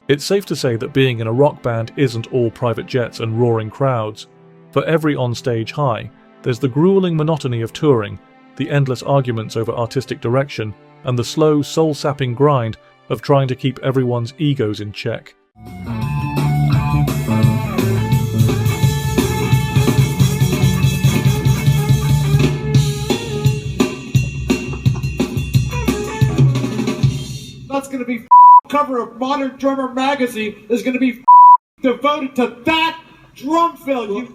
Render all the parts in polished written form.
It's safe to say that being in a rock band isn't all private jets and roaring crowds. For every onstage high, there's the grueling monotony of touring, the endless arguments over artistic direction, and the slow, soul-sapping grind of trying to keep everyone's egos in check. That's going to be cover of Modern Drummer magazine is going to be devoted to that drum fill.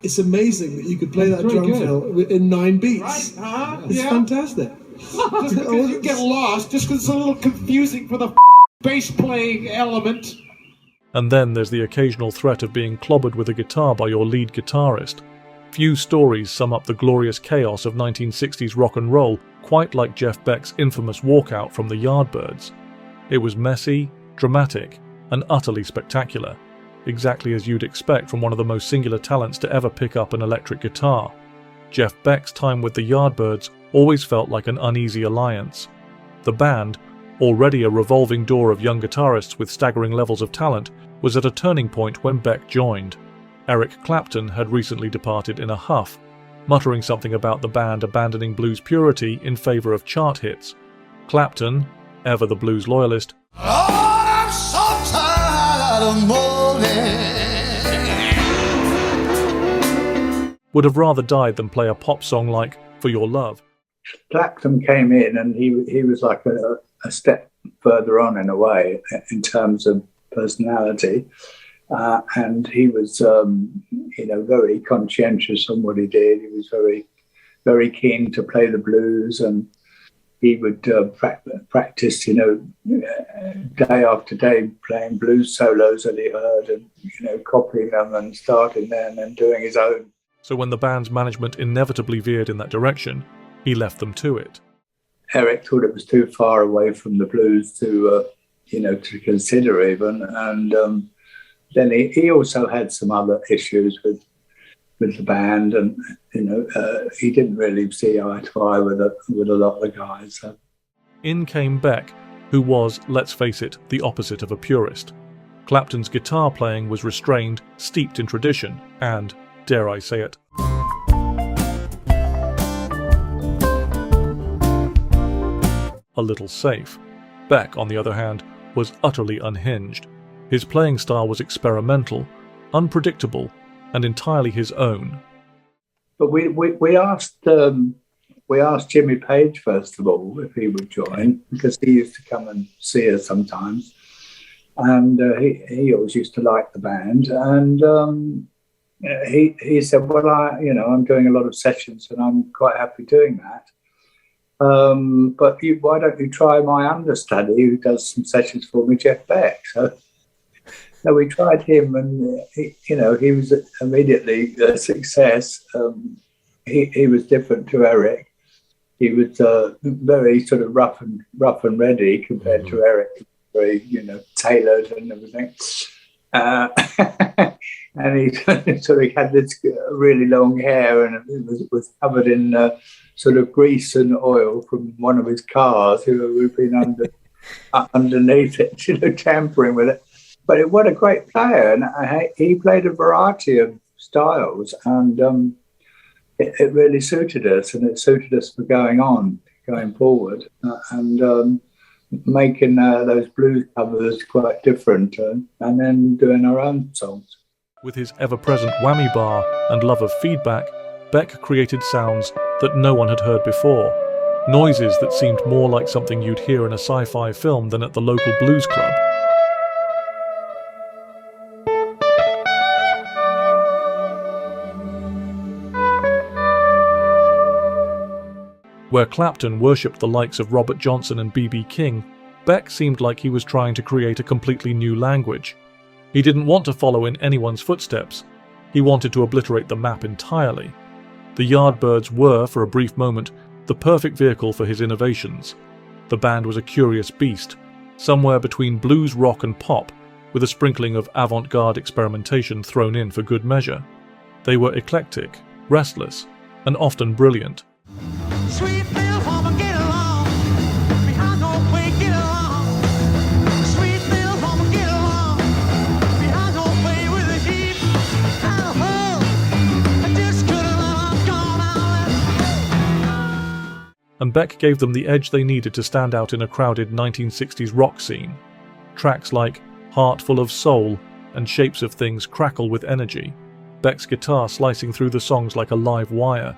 It's amazing that you could play that drum fill in 9 beats. Right? It's fantastic. Just because you get lost, just because it's a little confusing for the bass playing element. And then there's the occasional threat of being clobbered with a guitar by your lead guitarist. Few stories sum up the glorious chaos of 1960s rock and roll quite like Jeff Beck's infamous walkout from the Yardbirds. It was messy, dramatic, and utterly spectacular, exactly as you'd expect from one of the most singular talents to ever pick up an electric guitar. Jeff Beck's time with the Yardbirds always felt like an uneasy alliance. The band, already a revolving door of young guitarists with staggering levels of talent, was at a turning point when Beck joined. Eric Clapton had recently departed in a huff, muttering something about the band abandoning blues purity in favour of chart hits. Clapton, ever the blues loyalist, I'm so tired of moving, would have rather died than play a pop song like For Your Love. Clapton came in and he was like a step further on in a way in terms of personality, and he was very conscientious on what he did. He was very, very keen to play the blues, and he would practice, day after day, playing blues solos that he heard and, copying them and starting there and then doing his own. So when the band's management inevitably veered in that direction, he left them to it. Eric thought it was too far away from the blues to consider even. And then he also had some other issues with the band, and he didn't really see eye to eye with a lot of the guys. So. In came Beck, who was, let's face it, the opposite of a purist. Clapton's guitar playing was restrained, steeped in tradition, and, dare I say it, a little safe. Beck, on the other hand, was utterly unhinged. His playing style was experimental, unpredictable, and entirely his own. But we asked Jimmy Page first of all if he would join, because he used to come and see us sometimes, and he always used to like the band, and he said, well, I'm doing a lot of sessions and I'm quite happy doing that. But why don't you try my understudy who does some sessions for me, Jeff Beck? So we tried him, and he was immediately a success. He was different to Eric. He was very sort of rough and ready compared to Eric, very tailored and everything. And he sort of had this really long hair, and it was covered in sort of grease and oil from one of his cars, who had been underneath it, tampering with it. But what a great player, and he played a variety of styles, and it really suited us, and it suited us for going forward, and making those blues covers quite different, and then doing our own songs. With his ever-present whammy bar and love of feedback, Beck created sounds that no one had heard before, noises that seemed more like something you'd hear in a sci-fi film than at the local blues club. Where Clapton worshipped the likes of Robert Johnson and B.B. King, Beck seemed like he was trying to create a completely new language. He didn't want to follow in anyone's footsteps. He wanted to obliterate the map entirely. The Yardbirds were, for a brief moment, the perfect vehicle for his innovations. The band was a curious beast, somewhere between blues, rock and pop, with a sprinkling of avant-garde experimentation thrown in for good measure. They were eclectic, restless, and often brilliant. Sweet little woman, get along. I know we get along. Sweet little woman, get along. and Beck gave them the edge they needed to stand out in a crowded 1960s rock scene. Tracks like Heart Full of Soul and Shapes of Things crackle with energy, Beck's guitar slicing through the songs like a live wire.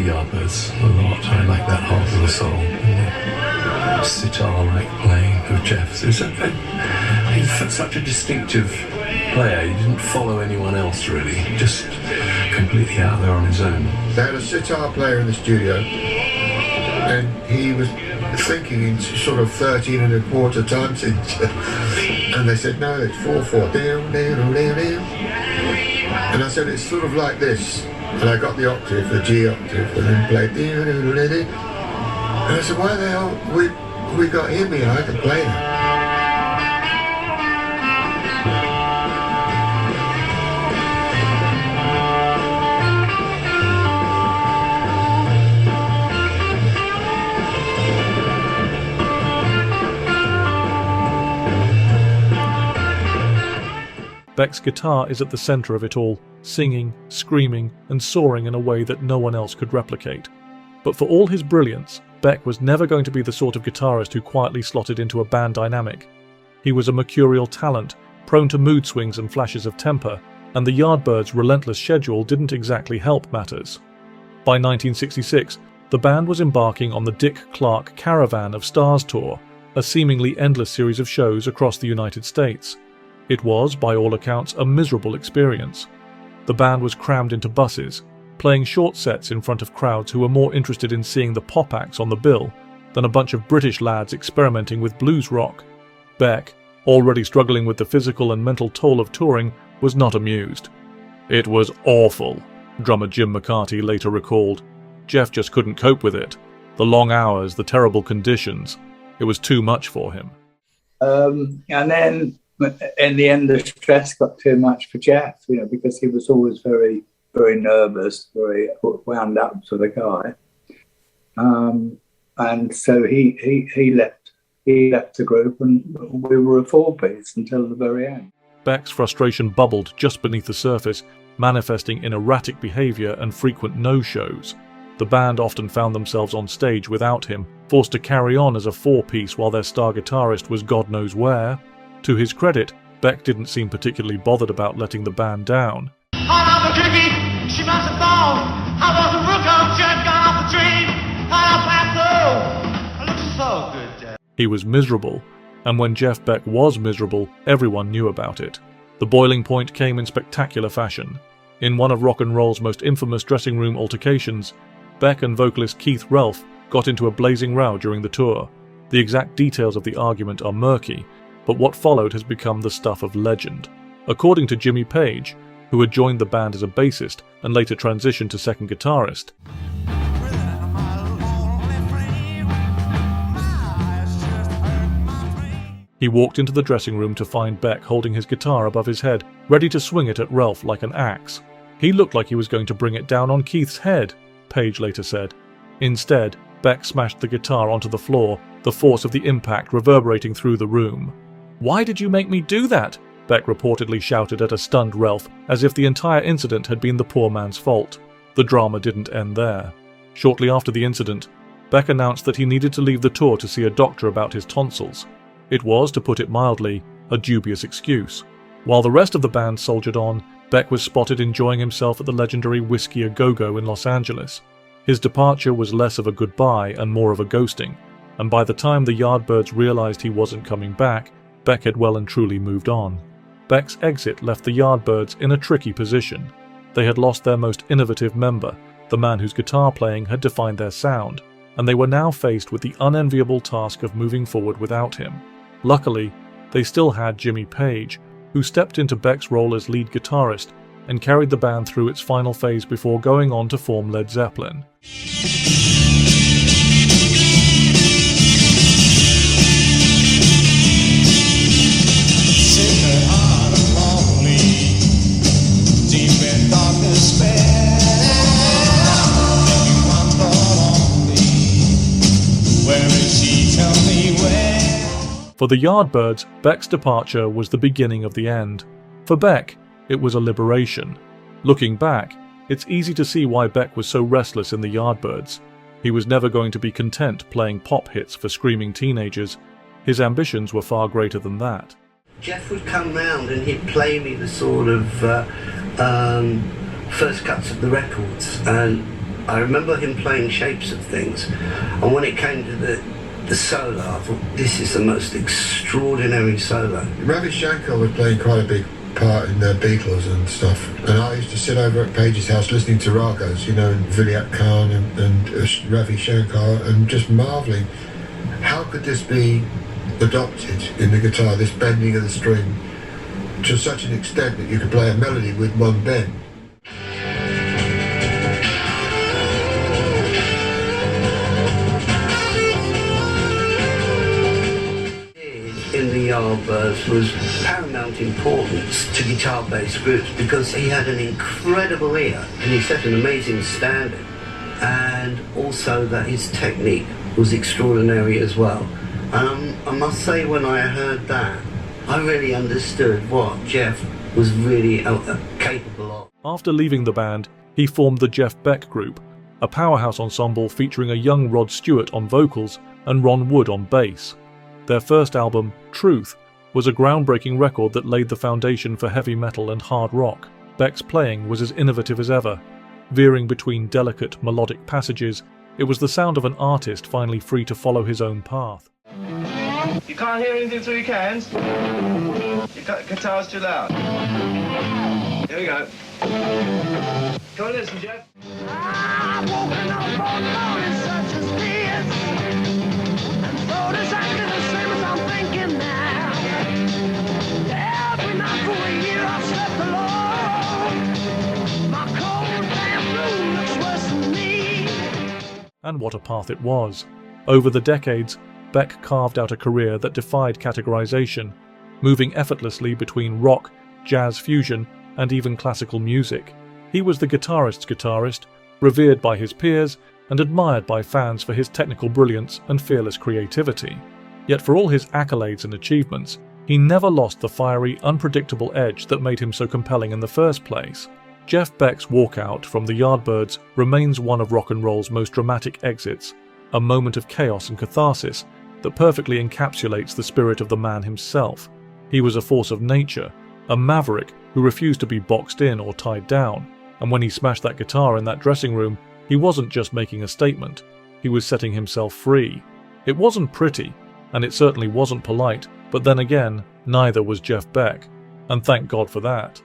Yardbirds a lot. I like that Heart of the Soul. And the sitar-like playing of Jeff's. He's such a distinctive player. He didn't follow anyone else really. Just completely out there on his own. They had a sitar player in the studio, and he was thinking in sort of 13 1/4 times, and they said, no, it's 4/4. Down, down, down, down. And I said, it's sort of like this. And I got the octave, the G octave, and then played. And I said, why the hell we got him here? I can play that. Beck's guitar is at the center of it all, singing, screaming, and soaring in a way that no one else could replicate. But for all his brilliance, Beck was never going to be the sort of guitarist who quietly slotted into a band dynamic. He was a mercurial talent, prone to mood swings and flashes of temper, and the Yardbirds' relentless schedule didn't exactly help matters. By 1966, the band was embarking on the Dick Clark Caravan of Stars tour, a seemingly endless series of shows across the United States. It was, by all accounts, a miserable experience. The band was crammed into buses, playing short sets in front of crowds who were more interested in seeing the pop acts on the bill than a bunch of British lads experimenting with blues rock. Beck, already struggling with the physical and mental toll of touring, was not amused. "It was awful," drummer Jim McCarty later recalled. "Jeff just couldn't cope with it. The long hours, the terrible conditions. It was too much for him." And then in the end, the stress got too much for Jeff, because he was always very, very nervous, very wound up sort of guy. And so he left the group, and we were a four-piece until the very end. Beck's frustration bubbled just beneath the surface, manifesting in erratic behavior and frequent no-shows. The band often found themselves on stage without him, forced to carry on as a four-piece while their star guitarist was God knows where. To his credit, Beck didn't seem particularly bothered about letting the band down. He was miserable, and when Jeff Beck was miserable, everyone knew about it. The boiling point came in spectacular fashion. In one of rock and roll's most infamous dressing room altercations, Beck and vocalist Keith Relf got into a blazing row during the tour. The exact details of the argument are murky, but what followed has become the stuff of legend. According to Jimmy Page, who had joined the band as a bassist and later transitioned to second guitarist, he walked into the dressing room to find Beck holding his guitar above his head, ready to swing it at Relf like an axe. He looked like he was going to bring it down on Keith's head, Page later said. Instead, Beck smashed the guitar onto the floor, the force of the impact reverberating through the room. "Why did you make me do that?" Beck reportedly shouted at a stunned Relf, as if the entire incident had been the poor man's fault. The drama didn't end there. Shortly after the incident, Beck announced that he needed to leave the tour to see a doctor about his tonsils. It was, to put it mildly, a dubious excuse. While the rest of the band soldiered on, Beck was spotted enjoying himself at the legendary Whiskey A Go-Go in Los Angeles. His departure was less of a goodbye and more of a ghosting, and by the time the Yardbirds realized he wasn't coming back, Beck had well and truly moved on. Beck's exit left the Yardbirds in a tricky position. They had lost their most innovative member, the man whose guitar playing had defined their sound, and they were now faced with the unenviable task of moving forward without him. Luckily, they still had Jimmy Page, who stepped into Beck's role as lead guitarist and carried the band through its final phase before going on to form Led Zeppelin. Where is For the Yardbirds, Beck's departure was the beginning of the end. For Beck, it was a liberation. Looking back, it's easy to see why Beck was so restless in the Yardbirds. He was never going to be content playing pop hits for screaming teenagers. His ambitions were far greater than that. Jeff would come round and he'd play me the sort of first cuts of the records, and I remember him playing shapes of things, and when it came to the solo, I thought, this is the most extraordinary solo. Ravi Shankar was playing quite a big part in the Beatles and stuff, and I used to sit over at Page's house listening to ragas, you know, and Vilayat Khan and Ravi Shankar, and just marvelling, how could this be adopted in the guitar, this bending of the string to such an extent that you could play a melody with one bend. In the Yardbirds was paramount importance to guitar-based groups because he had an incredible ear and he set an amazing standard, and also that his technique was extraordinary as well. And I must say, when I heard that, I really understood what Jeff was really capable of. After leaving the band, he formed the Jeff Beck Group, a powerhouse ensemble featuring a young Rod Stewart on vocals and Ron Wood on bass. Their first album, Truth, was a groundbreaking record that laid the foundation for heavy metal and hard rock. Beck's playing was as innovative as ever. Veering between delicate, melodic passages, it was the sound of an artist finally free to follow his own path. You can't hear anything through your cans? Your guitar's too loud. Here we go. Come on, listen, Jeff. I'm walking up on morning such as this, and thought exactly the same as I'm thinking now. Every night for a year I've slept alone. My cold damn room looks worse than me. And what a path it was. Over the decades, Beck carved out a career that defied categorization, moving effortlessly between rock, jazz fusion, and even classical music. He was the guitarist's guitarist, revered by his peers, and admired by fans for his technical brilliance and fearless creativity. Yet for all his accolades and achievements, he never lost the fiery, unpredictable edge that made him so compelling in the first place. Jeff Beck's walkout from the Yardbirds remains one of rock and roll's most dramatic exits, a moment of chaos and catharsis that perfectly encapsulates the spirit of the man himself. He was a force of nature, a maverick who refused to be boxed in or tied down, and when he smashed that guitar in that dressing room, he wasn't just making a statement, he was setting himself free. It wasn't pretty, and it certainly wasn't polite, but then again, neither was Jeff Beck, and thank God for that.